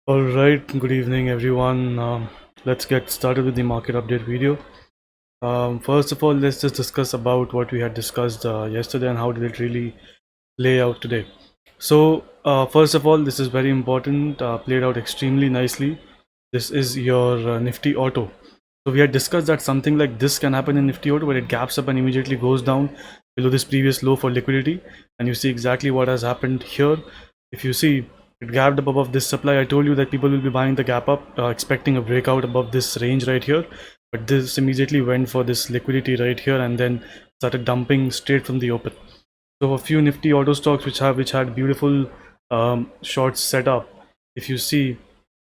All right, good evening, everyone. Let's get started with the market update video. First of all, let's just discuss about what we had discussed yesterday and how did it really play out today. So, first of all, this is very important, played out extremely nicely. This is your Nifty Auto. So, we had discussed that something like this can happen in Nifty Auto where it gaps up and immediately goes down below this previous low for liquidity. And you see exactly what has happened here. If you see, it gapped up above this supply. I told you that people will be buying the gap up, expecting a breakout above this range right here. But this immediately went for this liquidity right here and then started dumping straight from the open. So a few nifty auto stocks which had beautiful shorts set up. If you see,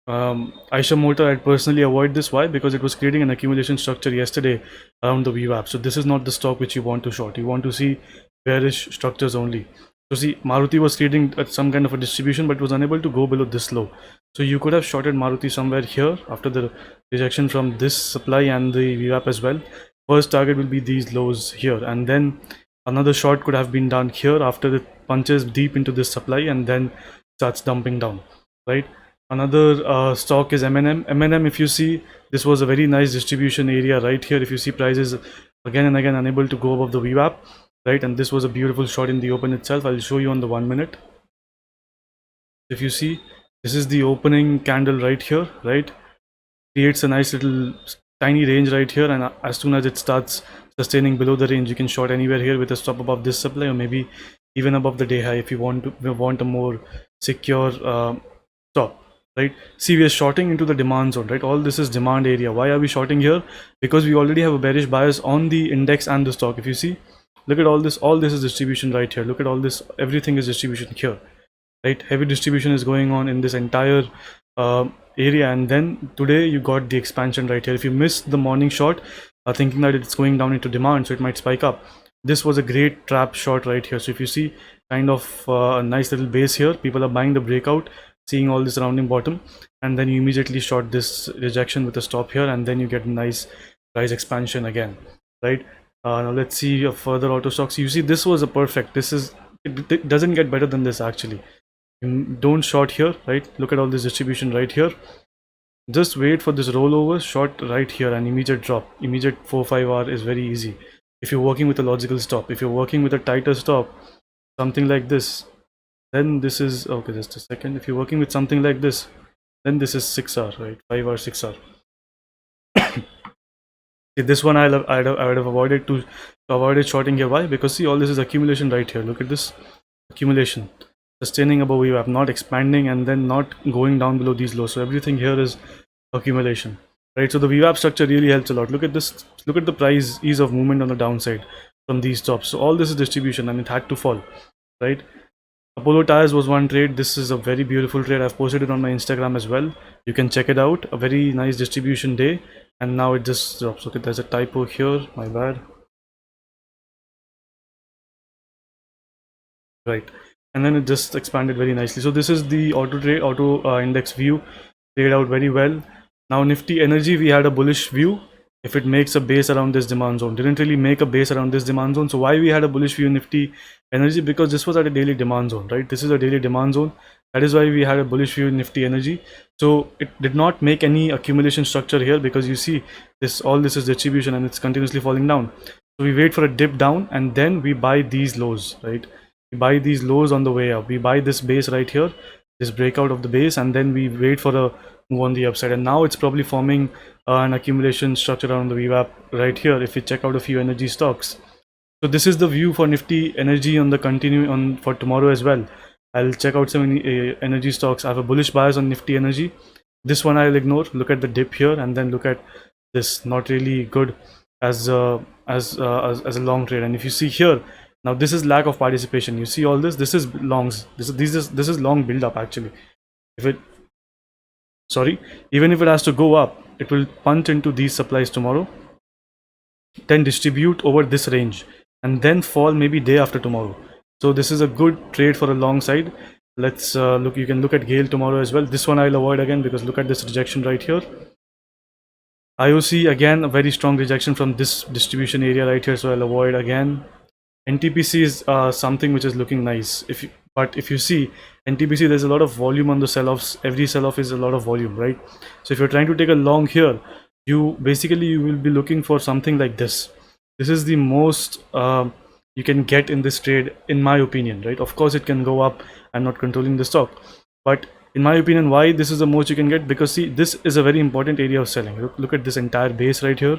Aisha Motor, I'd personally avoid this. Why? Because it was creating an accumulation structure yesterday around the VWAP. So this is not the stock which you want to short. You want to see bearish structures only. So see, Maruti was creating some kind of a distribution, but was unable to go below this low. So you could have shorted Maruti somewhere here after the rejection from this supply and the VWAP as well. First target will be these lows here, and then another short could have been done here after it punches deep into this supply and then starts dumping down, right? Another stock is M&M. M&M, if you see, this was a very nice distribution area right here. If you see prices again and again unable to go above the VWAP, right? And this was a beautiful shot in the open itself. I'll show you on the 1 minute. If you see, this is the opening candle right here, right? Creates a nice little tiny range right here, and as soon as it starts sustaining below the range, you can short anywhere here with a stop above this supply or maybe even above the day high if you want a more secure stop, right? See, we are shorting into the demand zone, right? All this is demand area. Why are we shorting here? Because we already have a bearish bias on the index and the stock. If you see, look at all this is distribution right here. Look at all this, everything is distribution here, right? Heavy distribution is going on in this entire area, and then today you got the expansion right here. If you missed the morning short thinking that it's going down into demand so it might spike up, this was a great trap short right here. So if you see kind of a nice little base here, people are buying the breakout, seeing all this rounding bottom, and then you immediately short this rejection with a stop here, and then you get a nice price expansion again, right? Now let's see further auto stocks. You see, this was a perfect, it doesn't get better than this actually. Don't short here, right? Look at all this distribution right here. Just wait for this rollover, short right here, and immediate drop. Immediate 4-5 hour is very easy if you're working with a logical stop. If you're working with a tighter stop, something like this, then this is okay. Just a second. If you're working with something like this, then this is 6 hour, right? 5 hour, 6 hour. See, this one I would have avoided to avoid it shorting here. Why? Because see, all this is accumulation right here. Look at this accumulation, sustaining above VWAP, not expanding and then not going down below these lows. So everything here is accumulation, right? So the VWAP structure really helps a lot. Look at this. Look at the price ease of movement on the downside from these tops. So all this is distribution, and it had to fall, right? Apollo Tires was one trade. This is a very beautiful trade. I've posted it on my Instagram as well. You can check it out. A very nice distribution day, and now it just drops. Okay, there's a typo here. My bad. Right, and then it just expanded very nicely. So this is the auto index view, played out very well. Now Nifty Energy, we had a bullish view. If it makes a base around this demand zone, didn't really make a base around this demand zone. So why we had a bullish view in Nifty Energy? Because this was at a daily demand zone, right? This is a daily demand zone. That is why we had a bullish view in Nifty Energy. So it did not make any accumulation structure here, because you see this, all this is distribution and it's continuously falling down. So we wait for a dip down and then we buy these lows, right? We buy these lows on the way up. We buy this base right here, this breakout of the base, and then we wait for a move on the upside. And now it's probably forming an accumulation structure around the VWAP right here if we check out a few energy stocks. So this is the view for Nifty Energy on the continue on for tomorrow as well. I'll check out some energy stocks. I have a bullish bias on Nifty Energy. This one I'll ignore. Look at the dip here and then look at this. Not really good as a long trade. And if you see here, now this is lack of participation. You see all this. This is longs. This is long build up actually. If it even if it has to go up, it will punch into these supplies tomorrow, then distribute over this range, and then fall maybe day after tomorrow. So this is a good trade for a long side. Let's look. You can look at GAIL tomorrow as well. This one I'll avoid again because look at this rejection right here. IOC again, a very strong rejection from this distribution area right here, so I'll avoid again. NTPC is something which is looking nice. But if you see, NTPC, there's a lot of volume on the sell-offs. Every sell-off is a lot of volume, right? So if you're trying to take a long here, you will be looking for something like this. This is the most you can get in this trade, in my opinion, right? Of course, it can go up. I'm not controlling the stock, but in my opinion, why this is the most you can get? Because see, this is a very important area of selling. Look at this entire base right here.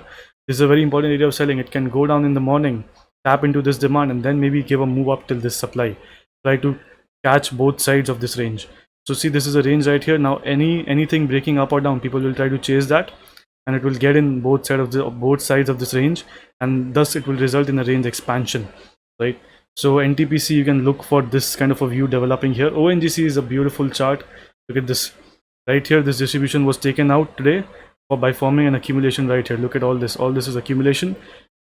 This is a very important area of selling. It can go down in the morning, tap into this demand, and then maybe give a move up till this supply. Try to catch both sides of this range. So see, this is a range right here. Now anything breaking up or down, people will try to chase that, and it will get in both sides of this range, and thus it will result in a range expansion, right? So NTPC, you can look for this kind of a view developing here. ONGC is a beautiful chart. Look at this right here. This distribution was taken out today by forming an accumulation right here. Look at all this. All this is accumulation.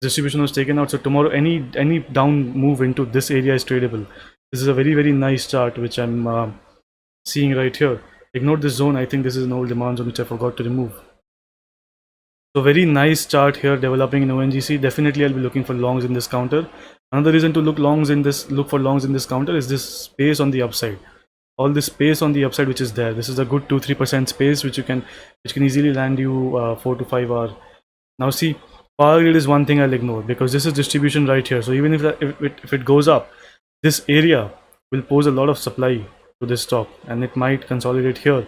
Distribution was taken out. So tomorrow, any down move into this area is tradable. This is a very nice chart which I'm seeing right here. Ignore this zone. I think this is an old demand zone which I forgot to remove. So very nice chart here developing in ONGC. Definitely I'll be looking for longs in this counter. Another reason to look for longs in this counter is this space on the upside. All this space on the upside which is there. This is a good 2-3% space which can easily land you 4 to 5 hour. Now see, power grid is one thing I'll ignore because this is distribution right here. So even if it goes up, this area will pose a lot of supply to this stock, and it might consolidate here,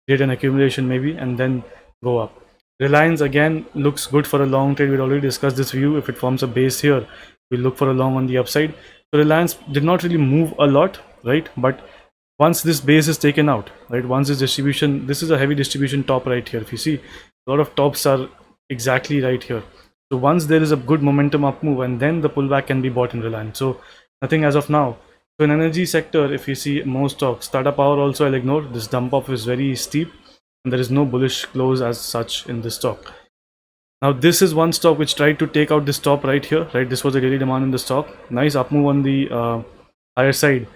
create an accumulation maybe, and then go up. Reliance again looks good for a long trade. We'd already discussed this view. If it forms a base here, we'll look for a long on the upside. So Reliance did not really move a lot, right? But once this base is taken out, right? Once this distribution, this is a heavy distribution top right here. If you see, a lot of tops are exactly right here. So once there is a good momentum up move, and then the pullback can be bought in Reliance. So nothing as of now. So in energy sector, if you see most stocks, Tata Power also I'll ignore. This dump off is very steep, and there is no bullish close as such in this stock. Now this is one stock which tried to take out this top right here, right? This was a daily demand in the stock. Nice up move on the higher side.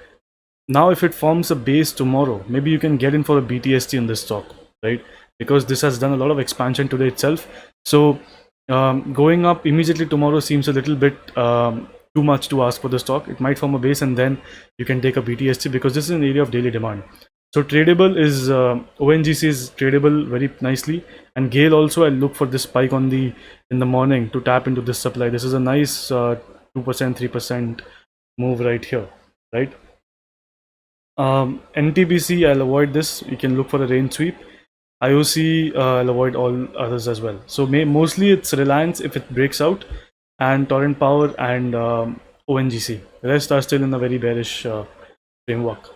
Now if it forms a base tomorrow, maybe you can get in for a BTST in this stock, right? Because this has done a lot of expansion today itself. So going up immediately tomorrow seems a little bit too much to ask for the stock. It might form a base and then you can take a BTST because this is an area of daily demand. So tradable is ONGC is tradable very nicely, and GAIL also I'll look for this spike in the morning to tap into this supply. This is a nice 2% 3% move right here, right? NTPC I'll avoid this. You can look for a range sweep. IOC I'll avoid all others as well. So mostly it's Reliance if it breaks out, and Torrent Power and ONGC. The rest are still in a very bearish framework.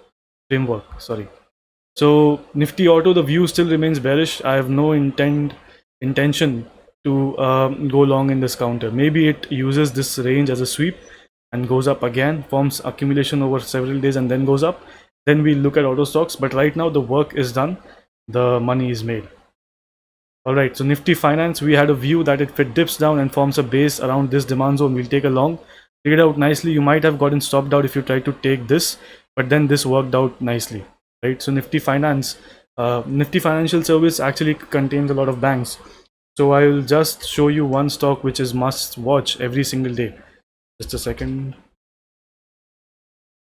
Sorry. So Nifty Auto, the view still remains bearish. I have no intention to go long in this counter. Maybe it uses this range as a sweep and goes up again, forms accumulation over several days and then goes up. Then we look at auto stocks. But right now the work is done. The money is made. All right. So Nifty Finance, we had a view that if it dips down and forms a base around this demand zone, we'll take a long. Figured out nicely. You might have gotten stopped out if you tried to take this, but then this worked out nicely. Right, so Nifty Finance, Nifty Financial Service actually contains a lot of banks. So I will just show you one stock which is must watch every single day. Just a second.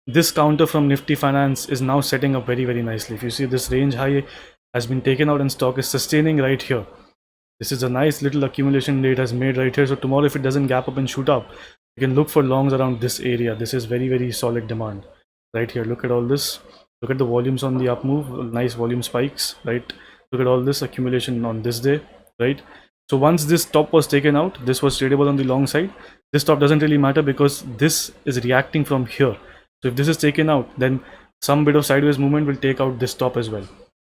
This counter from Nifty Finance is now setting up very nicely. If you see, this range high has been taken out and stock is sustaining right here. This is a nice little accumulation it has made right here. So tomorrow if it doesn't gap up and shoot up, you can look for longs around this area. This is very solid demand right here. Look at all this. Look at the volumes on the up move, nice volume spikes, right? Look at all this accumulation on this day, right? So once this top was taken out, this was tradable on the long side. This top doesn't really matter because this is reacting from here. So if this is taken out, then some bit of sideways movement will take out this top as well,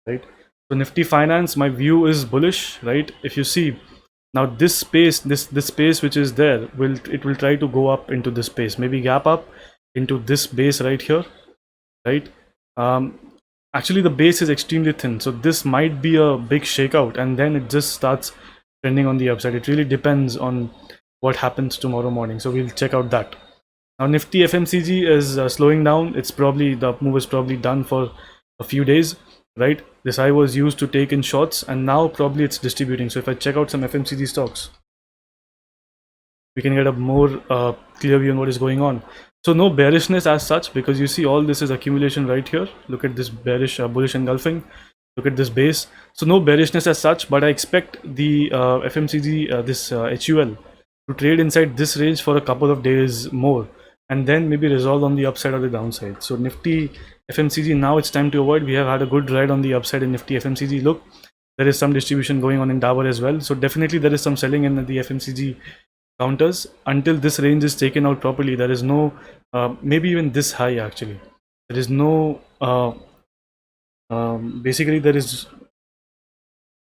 right? So Nifty Finance, my view is bullish, right? If you see now this space, this space which is there, it will try to go up into this space, maybe gap up into this base right here, right? Actually the base is extremely thin, so this might be a big shakeout and then it just starts trending on the upside. It really depends on what happens tomorrow morning, so we'll check out that. Now Nifty FMCG is slowing down. It's probably, the move is probably done for a few days, right? This high was used to take in shots and now probably it's distributing. So if I check out some FMCG stocks, we can get a more clear view on what is going on. So no bearishness as such, because you see all this is accumulation right here. Look at this bearish bullish engulfing. Look at this base. So no bearishness as such, but I expect the FMCG, this HUL, to trade inside this range for a couple of days more, and then maybe resolve on the upside or the downside. So Nifty FMCG, now it's time to avoid. We have had a good ride on the upside in Nifty FMCG. Look, there is some distribution going on in Dabur as well. So definitely there is some selling in the FMCG counters until this range is taken out properly. There is no maybe even this high actually. There is no basically there is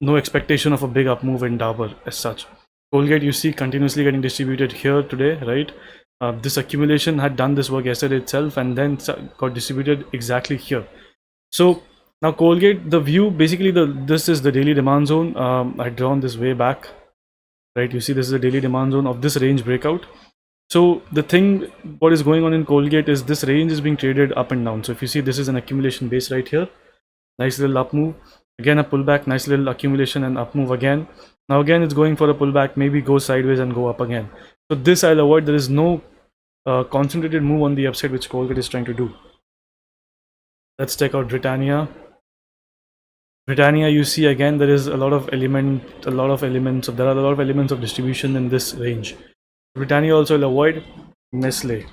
no expectation of a big up move in Dabur as such. Colgate, you see, continuously getting distributed here today, right? This accumulation had done this work yesterday itself and then got distributed exactly here. So now Colgate, the view, basically this is the daily demand zone. I had drawn this way back, right? You see this is the daily demand zone of this range breakout. So the thing, what is going on in Colgate is this range is being traded up and down. So if you see, this is an accumulation base right here. Nice little up move. Again a pullback, nice little accumulation and up move again. Now again it's going for a pullback, maybe go sideways and go up again. So this I'll avoid. There is no concentrated move on the upside which Colgate is trying to do. Let's check out Britannia. Britannia, you see again there is a lot of elements of distribution in this range. Britannia also will avoid. Nestle.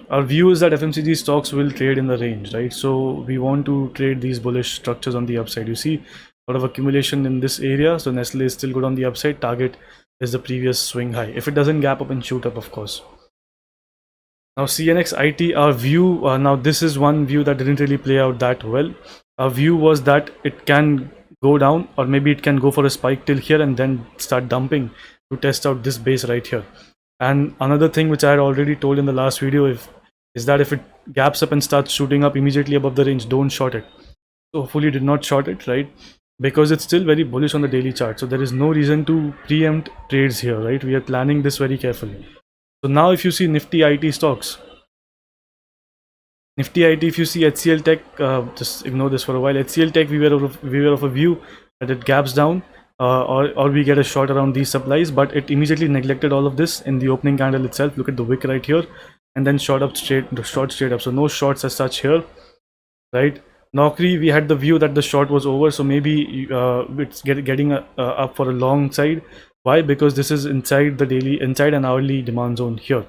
Our view is that FMCG stocks will trade in the range, right? So we want to trade these bullish structures on the upside. You see a lot of accumulation in this area. So Nestle is still good on the upside. Target is the previous swing high. If it doesn't gap up and shoot up, of course. Now CNX IT, our view, now this is one view that didn't really play out that well. Our view was that it can go down, or maybe it can go for a spike till here and then start dumping to test out this base right here. And another thing which I had already told in the last video is that if it gaps up and starts shooting up immediately above the range, don't short it. So hopefully did not short it, right? Because it's still very bullish on the daily chart. So there is no reason to preempt trades here, right? We are planning this very carefully. So now if you see Nifty IT stocks, Nifty IT, if you see HCL Tech, just ignore this for a while. HCL Tech, we were of a view that it gaps down or we get a short around these supplies, but it immediately neglected all of this in the opening candle itself. Look at the wick right here, and then short straight up. So no shorts as such here, right? Naukri, we had the view that the short was over, so maybe it's getting up for a long side. Why? Because this is inside an hourly demand zone here,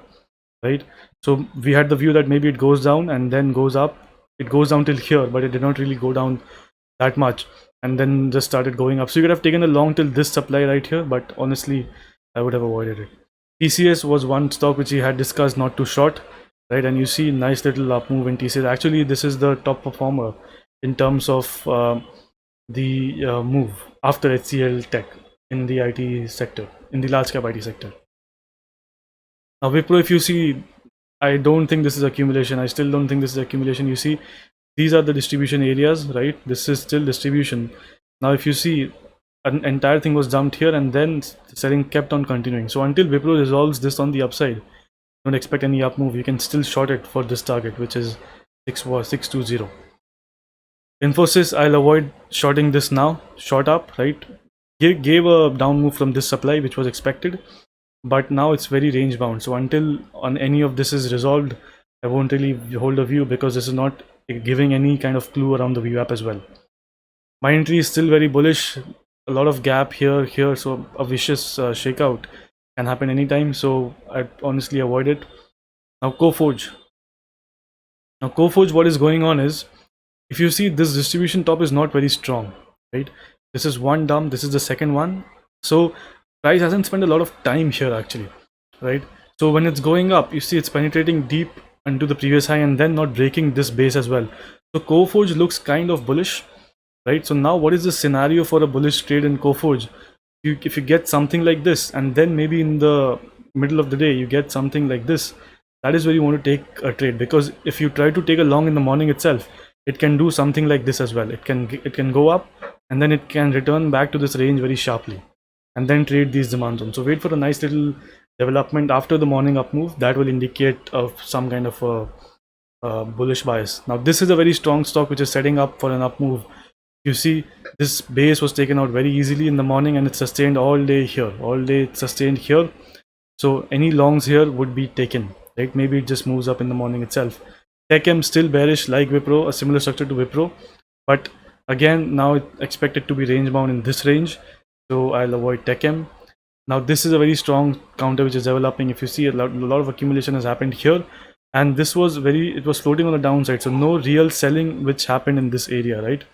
right? So we had the view that maybe it goes down and then goes up. It goes down till here, but it did not really go down that much, and then just started going up. So you could have taken a long till this supply right here, but honestly I would have avoided it. TCS was one stock which we had discussed not to short, right? And you see nice little up move in TCS. Actually this is the top performer in terms of the move after HCL Tech in the IT sector, in the large cap IT sector. Now Wipro, if you see, I don't think this is accumulation. I still don't think this is accumulation. You see, these are the distribution areas, right? This is still distribution. Now if you see, an entire thing was dumped here and then selling kept on continuing. So until Wipro resolves this on the upside, don't expect any up move. You can still short it for this target, which is 620. Infosys, I'll avoid shorting this now. Short up, right? Gave a down move from this supply, which was expected, but now it's very range bound. So until on any of this is resolved, I won't really hold a view, because this is not giving any kind of clue around the VWAP as well. My entry is still very bullish. A lot of gap here, so a vicious shakeout can happen anytime. So I honestly avoid it. Now Coforge. Now Coforge, what is going on is, if you see, this distribution top is not very strong, right? This is one dump, this is the second one. So price hasn't spent a lot of time here actually, right? So when it's going up, you see it's penetrating deep into the previous high and then not breaking this base as well. So Coforge looks kind of bullish, right? So now what is the scenario for a bullish trade in Coforge? If you get something like this, and then maybe in the middle of the day you get something like this, that is where you want to take a trade. Because if you try to take a long in the morning itself, it can do something like this as well. It can go up and then it can return back to this range very sharply and then trade these demand zones. So wait for a nice little development after the morning up move that will indicate some kind of a bullish bias. Now this is a very strong stock which is setting up for an up move. You see, this base was taken out very easily in the morning and it's sustained all day here. All day it's sustained here. So any longs here would be taken, right? Maybe it just moves up in the morning itself. TechM still bearish like Wipro, a similar structure to Wipro, but again now it's expected to be range bound in this range, so I'll avoid TechM. Now this is a very strong counter which is developing. If you see, a lot of accumulation has happened here, and this was it was floating on the downside, so no real selling which happened in this area, right?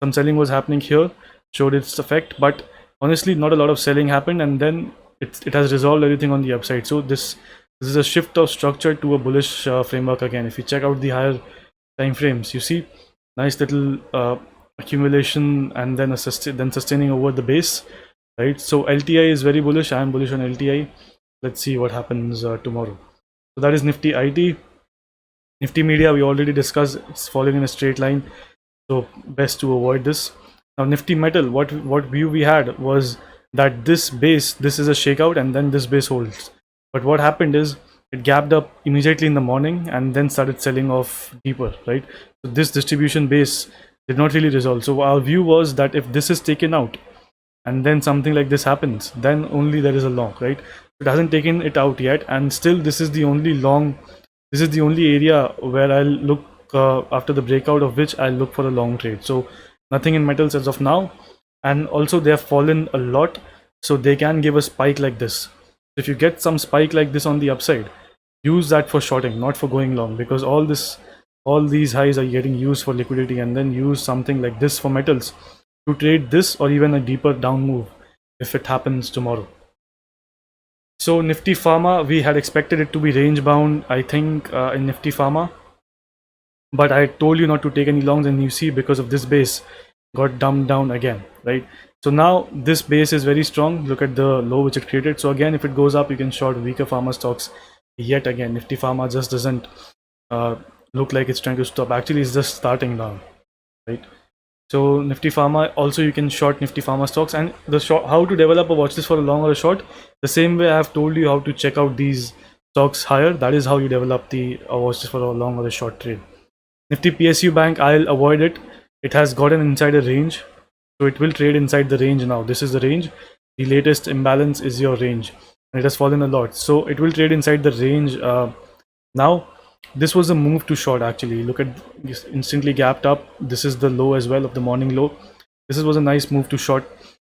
Some selling was happening here, showed its effect, but honestly not a lot of selling happened, and then it has resolved everything on the upside. So this is a shift of structure to a bullish framework again. If you check out the higher time frames, you see nice little accumulation and then sustaining over the base, right? So LTI is very bullish. I am bullish on LTI. Let's see what happens tomorrow. So that is Nifty IT. Nifty Media we already discussed, it's falling in a straight line, so best to avoid this. Now Nifty Metal, what view we had was that this base, this is a shakeout and then this base holds, but what happened is it gapped up immediately in the morning and then started selling off deeper, right? So this distribution base did not really resolve. So our view was that if this is taken out and then something like this happens, then only there is a long, right? It hasn't taken it out yet, and still this is the only long, this is the only area where I'll look after the breakout of which I'll look for a long trade. So nothing in metals as of now, and also they have fallen a lot, so they can give a spike like this. If you get some spike like this on the upside, use that for shorting, not for going long, because all these highs are getting used for liquidity, and then use something like this for metals to trade this or even a deeper down move if it happens tomorrow. So Nifty Pharma, we had expected it to be range bound, I think, in Nifty Pharma, but I told you not to take any longs, and you see because of this base got dumped down again, right? So now this base is very strong. Look at the low which it created. So again, if it goes up, you can short weaker pharma stocks yet again. Nifty Pharma just doesn't look like it's trying to stop. Actually, it's just starting now, right? So Nifty Pharma, also you can short Nifty Pharma stocks. And the short, how to develop a watch list for a long or a short, the same way I have told you how to check out these stocks higher, that is how you develop the watch list for a long or a short trade. Nifty PSU Bank, I'll avoid it. It has gotten inside a range, so it will trade inside the range now. This is the range. The latest imbalance is your range, and it has fallen a lot, so it will trade inside the range now. This was a move to short actually. Look at this, instantly gapped up. This is the low as well of the morning low. This was a nice move to short,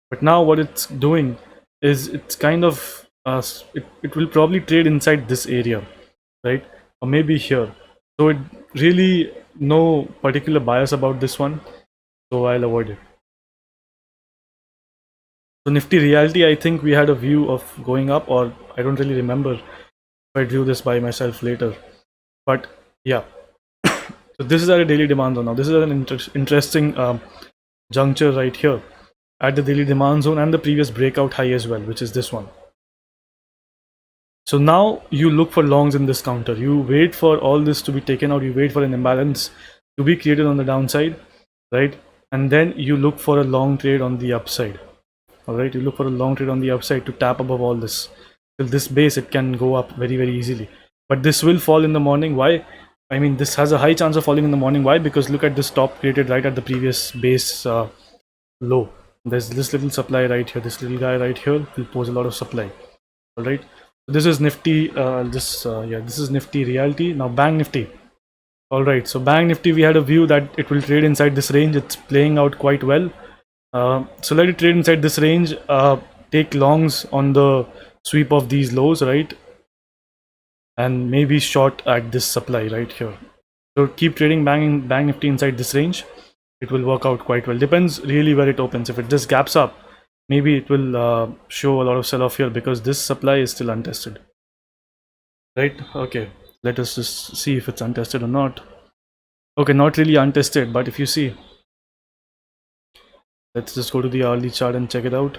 but now what it's doing is it's kind of it will probably trade inside this area, right? Or maybe here. So it really no particular bias about this one, so I'll avoid it. So Nifty Realty, I think we had a view of going up, or I don't really remember if I drew this by myself later, but yeah. So this is at a daily demand zone now. This is an interesting juncture right here at the daily demand zone and the previous breakout high as well, which is this one. So now you look for longs in this counter. You wait for all this to be taken out. You wait for an imbalance to be created on the downside, right? And then you look for a long trade on the upside. All right, you look for a long trade on the upside to tap above all this. Till this base, it can go up very, very easily. But this will fall in the morning. Why? I mean, this has a high chance of falling in the morning. Why? Because look at this top created right at the previous base low. There's this little supply right here. This little guy right here will pose a lot of supply. All right. So this is Nifty. This is Nifty Realty. Now Bank Nifty. All right. So Bank Nifty, we had a view that it will trade inside this range. It's playing out quite well. So let it trade inside this range. Take longs on the sweep of these lows, right? And maybe short at this supply right here. So keep trading Bank Nifty inside this range. It will work out quite well. Depends really where it opens. If it just gaps up, maybe it will show a lot of sell-off here because this supply is still untested. Right? Okay. Let us just see if it's untested or not. Okay, not really untested, but if you see, let's just go to the hourly chart and check it out.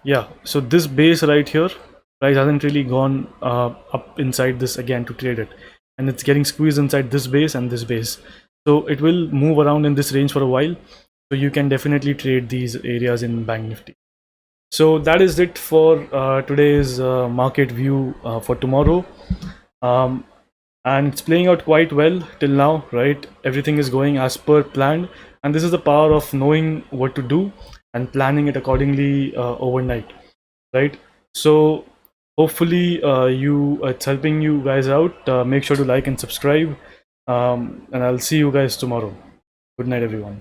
Yeah, so this base right here, price hasn't really gone up inside this again to trade it, and it's getting squeezed inside this base and this base, so it will move around in this range for a while. So you can definitely trade these areas in Bank Nifty. So that is it for today's market view for tomorrow, and it's playing out quite well till now, right? Everything is going as per planned, and this is the power of knowing what to do and planning it accordingly overnight, right? So hopefully it's helping you guys out. Make sure to like and subscribe, and I'll see you guys tomorrow. Good night, everyone.